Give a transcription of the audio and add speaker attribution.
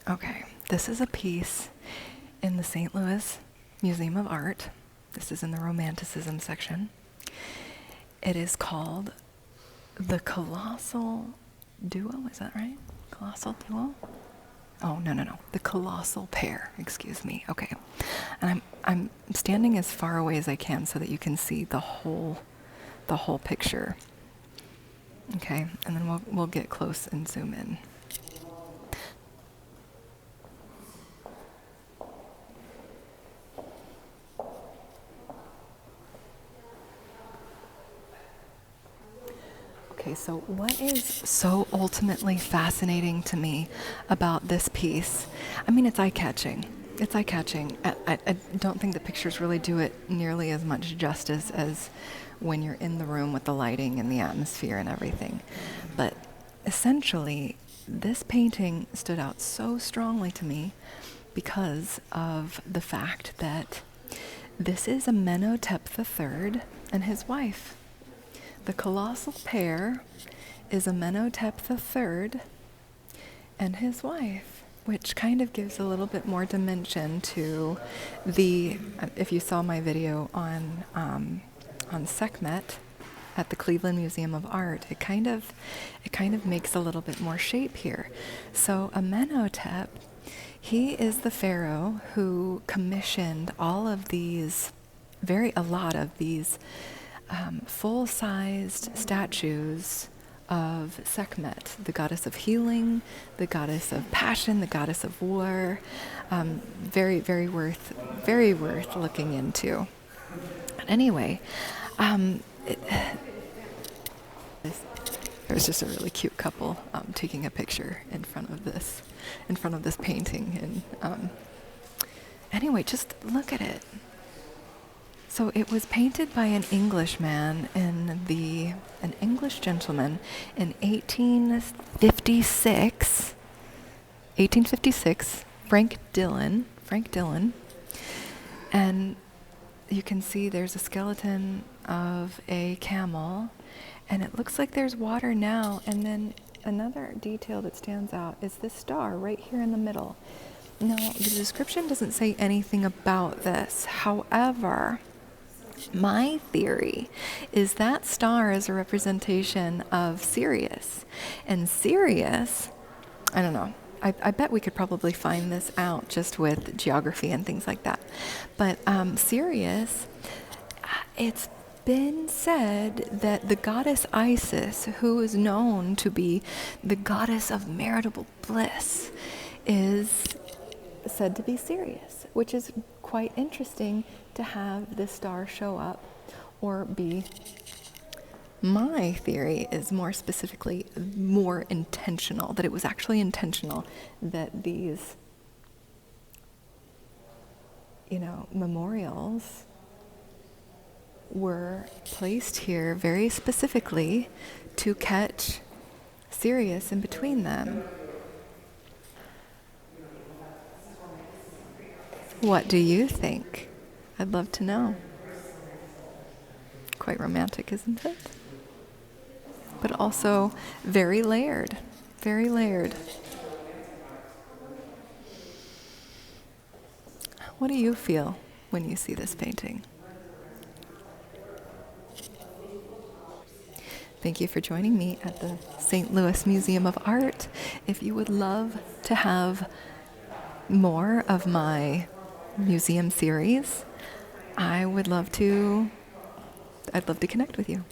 Speaker 1: Okay, this is a piece in the St. Louis Museum of Art. This is in the Romanticism section. It is called the Colossal Duo, is that right? Colossal Duo? Oh, no. The Colossal Pair, excuse me. Okay. And I'm standing as far away as I can so that you can see the whole picture. Okay, and then we'll get close and zoom in. Okay, so what is so ultimately fascinating to me about this piece? I mean, it's eye-catching. It's eye-catching. I don't think the pictures really do it nearly as much justice as when you're in the room with the lighting and the atmosphere and everything. But essentially, this painting stood out so strongly to me because of the fact that this is Amenhotep III and his wife. The Colossal Pair is Amenhotep III and his wife, which kind of gives a little bit more dimension to the, if you saw my video on Sekhmet at the Cleveland Museum of Art, it kind of makes a little bit more shape here. So Amenhotep, he is the pharaoh who commissioned all of these, a lot of these full-sized statues of Sekhmet, the goddess of healing, the goddess of passion, the goddess of war. Very worth looking into. Anyway, there's just a really cute couple taking a picture in front of this painting, and anyway, just look at it. So it was painted by an Englishman an English gentleman in 1856. 1856, Frank Dillon. And you can see there's a skeleton of a camel, and it looks like there's water now. And then another detail that stands out is this star right here in the middle. Now, the description doesn't say anything about this. However, my theory is that star is a representation of Sirius. And Sirius, I don't know, I bet we could probably find this out just with geography and things like that. But Sirius, it's been said that the goddess Isis, who is known to be the goddess of marital bliss, is said to be Sirius, which is quite interesting to have this star show up or be. My theory is more specifically more intentional, that it was actually intentional that these, memorials were placed here very specifically to catch Sirius in between them. What do you think? I'd love to know. Quite romantic, isn't it? But also very layered. Very layered. What do you feel when you see this painting? Thank you for joining me at the St. Louis Museum of Art. If you would love to have more of my museum series, I'd love to connect with you.